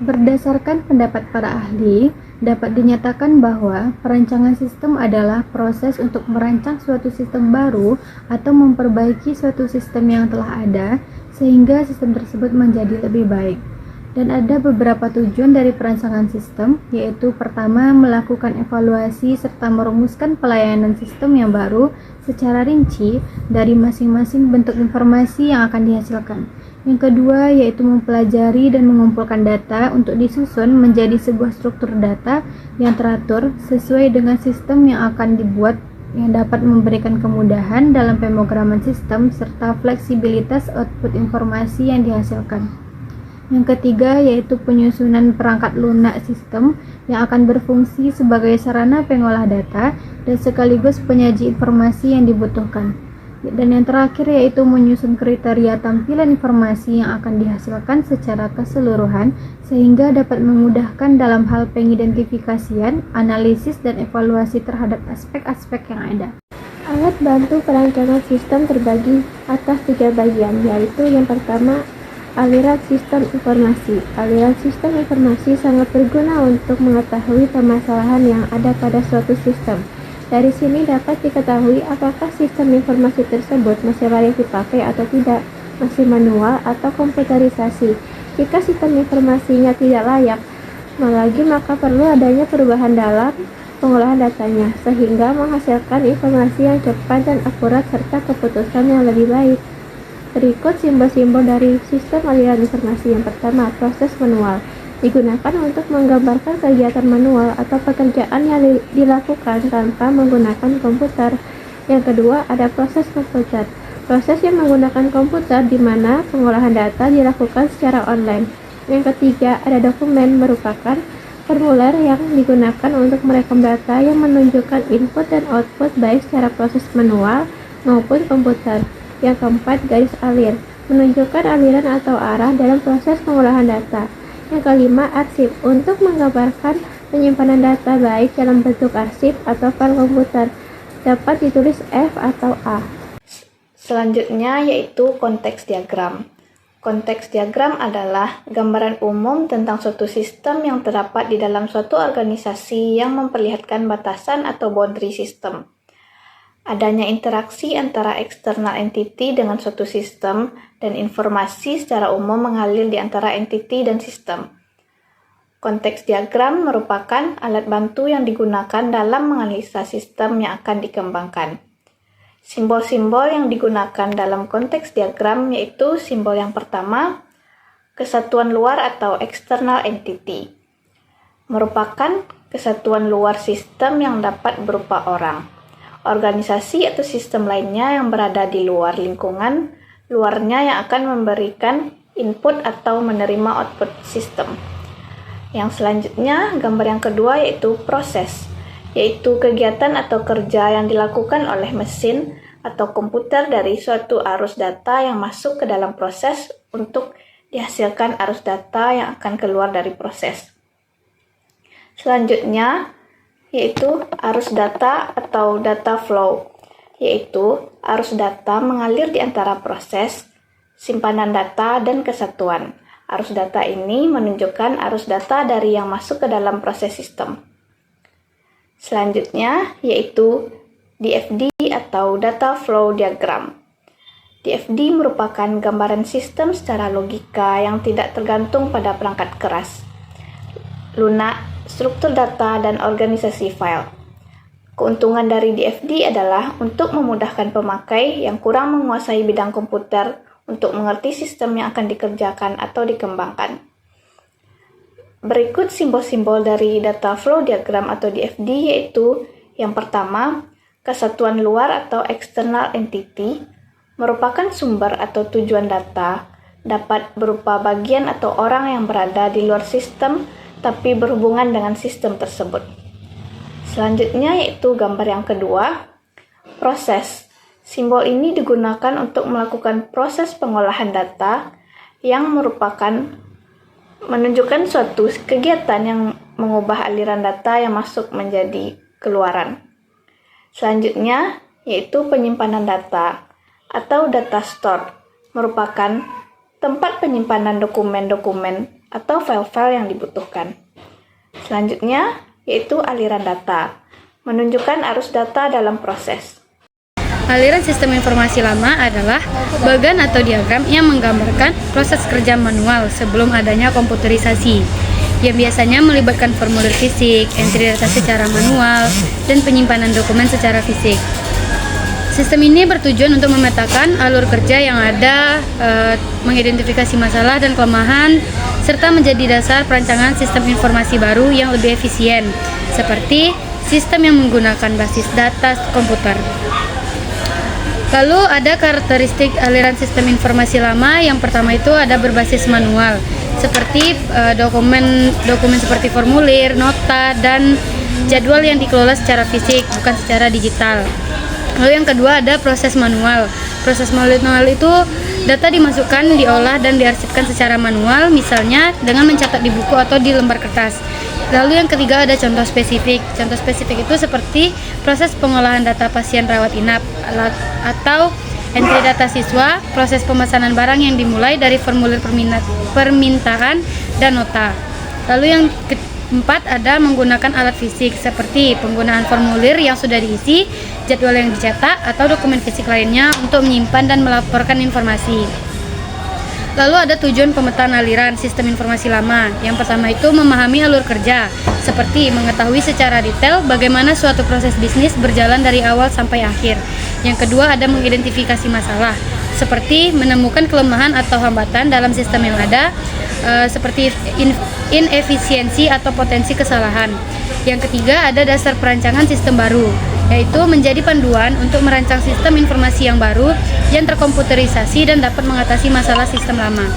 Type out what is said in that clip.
Berdasarkan pendapat para ahli, dapat dinyatakan bahwa perancangan sistem adalah proses untuk merancang suatu sistem baru atau memperbaiki suatu sistem yang telah ada sehingga sistem tersebut menjadi lebih baik. Dan ada beberapa tujuan dari perancangan sistem, yaitu pertama, melakukan evaluasi serta merumuskan pelayanan sistem yang baru secara rinci dari masing-masing bentuk informasi yang akan dihasilkan. Yang kedua, yaitu mempelajari dan mengumpulkan data untuk disusun menjadi sebuah struktur data yang teratur sesuai dengan sistem yang akan dibuat, yang dapat memberikan kemudahan dalam pemrograman sistem serta fleksibilitas output informasi yang dihasilkan. Yang ketiga, yaitu penyusunan perangkat lunak sistem yang akan berfungsi sebagai sarana pengolah data dan sekaligus penyaji informasi yang dibutuhkan. Dan yang terakhir, yaitu menyusun kriteria tampilan informasi yang akan dihasilkan secara keseluruhan sehingga dapat memudahkan dalam hal pengidentifikasian, analisis, dan evaluasi terhadap aspek-aspek yang ada. Alat bantu perancangan sistem terbagi atas 3 bagian, yaitu yang pertama, aliran sistem informasi. Aliran sistem informasi sangat berguna untuk mengetahui permasalahan yang ada pada suatu sistem. Dari sini dapat diketahui apakah sistem informasi tersebut masih layak dipakai atau tidak, masih manual atau komputerisasi. Jika sistem informasinya tidak layak lagi, maka perlu adanya perubahan dalam pengolahan datanya, sehingga menghasilkan informasi yang cepat dan akurat serta keputusan yang lebih baik. Berikut simbol-simbol dari sistem aliran informasi. Yang pertama, proses manual. Digunakan untuk menggambarkan kegiatan manual atau pekerjaan yang dilakukan tanpa menggunakan komputer. Yang kedua, ada proses komputer. Proses yang menggunakan komputer di mana pengolahan data dilakukan secara online. Yang ketiga, ada dokumen, merupakan formulir yang digunakan untuk merekam data yang menunjukkan input dan output baik secara proses manual maupun komputer. Yang keempat, garis alir, menunjukkan aliran atau arah dalam proses pengolahan data. Yang kelima, arsip, untuk menggambarkan penyimpanan data baik dalam bentuk arsip atau file komputer, dapat ditulis F atau A. Selanjutnya yaitu konteks diagram. Konteks diagram adalah gambaran umum tentang suatu sistem yang terdapat di dalam suatu organisasi yang memperlihatkan batasan atau boundary sistem. Adanya interaksi antara eksternal entity dengan suatu sistem dan informasi secara umum mengalir di antara entity dan sistem. Konteks diagram merupakan alat bantu yang digunakan dalam menganalisa sistem yang akan dikembangkan. Simbol-simbol yang digunakan dalam konteks diagram yaitu simbol yang pertama, kesatuan luar atau external entity. Merupakan kesatuan luar sistem yang dapat berupa orang, organisasi atau sistem lainnya yang berada di luar lingkungan luarnya yang akan memberikan input atau menerima output sistem. Yang selanjutnya, gambar yang kedua yaitu proses, yaitu kegiatan atau kerja yang dilakukan oleh mesin atau komputer dari suatu arus data yang masuk ke dalam proses untuk dihasilkan arus data yang akan keluar dari proses. Selanjutnya, yaitu arus data atau data flow, yaitu arus data mengalir di antara proses, simpanan data, dan kesatuan. Arus data ini menunjukkan arus data dari yang masuk ke dalam proses sistem. Selanjutnya, yaitu DFD atau Data Flow Diagram. DFD merupakan gambaran sistem secara logika yang tidak tergantung pada perangkat keras, lunak, struktur data, dan organisasi file. Keuntungan dari DFD adalah untuk memudahkan pemakai yang kurang menguasai bidang komputer untuk mengerti sistem yang akan dikerjakan atau dikembangkan. Berikut simbol-simbol dari Data Flow Diagram atau DFD yaitu yang pertama, kesatuan luar atau external entity, merupakan sumber atau tujuan data, dapat berupa bagian atau orang yang berada di luar sistem tapi berhubungan dengan sistem tersebut. Selanjutnya yaitu gambar yang kedua, proses. Simbol ini digunakan untuk melakukan proses pengolahan data yang merupakan menunjukkan suatu kegiatan yang mengubah aliran data yang masuk menjadi keluaran. Selanjutnya yaitu penyimpanan data atau data store, merupakan tempat penyimpanan dokumen-dokumen atau file-file yang dibutuhkan. Selanjutnya, yaitu aliran data, menunjukkan arus data dalam proses. Aliran sistem informasi lama adalah bagan atau diagram yang menggambarkan proses kerja manual sebelum adanya komputerisasi, yang biasanya melibatkan formulir fisik, entry data secara manual, dan penyimpanan dokumen secara fisik. Sistem ini bertujuan untuk memetakan alur kerja yang ada, mengidentifikasi masalah dan kelemahan, serta menjadi dasar perancangan sistem informasi baru yang lebih efisien, seperti sistem yang menggunakan basis data komputer. Lalu ada karakteristik aliran sistem informasi lama. Yang pertama itu ada berbasis manual, seperti dokumen seperti formulir, nota, dan jadwal yang dikelola secara fisik, bukan secara digital. Lalu yang kedua ada proses manual. Proses manual itu data dimasukkan, diolah, dan diarsipkan secara manual, misalnya dengan mencatat di buku atau di lembar kertas. Lalu yang ketiga ada contoh spesifik. Contoh spesifik itu seperti proses pengolahan data pasien rawat inap atau entry data siswa, proses pemesanan barang yang dimulai dari formulir permintaan dan nota. Lalu yang keempat ada menggunakan alat fisik seperti penggunaan formulir yang sudah diisi, jadwal yang dicetak, atau dokumen fisik lainnya untuk menyimpan dan melaporkan informasi. Lalu ada tujuan pemetaan aliran sistem informasi lama. Yang pertama itu memahami alur kerja, seperti mengetahui secara detail bagaimana suatu proses bisnis berjalan dari awal sampai akhir. Yang kedua ada mengidentifikasi masalah, seperti menemukan kelemahan atau hambatan dalam sistem yang ada, seperti inefisiensi atau potensi kesalahan. Yang ketiga ada dasar perancangan sistem baru, yaitu menjadi panduan untuk merancang sistem informasi yang baru yang terkomputerisasi dan dapat mengatasi masalah sistem lama.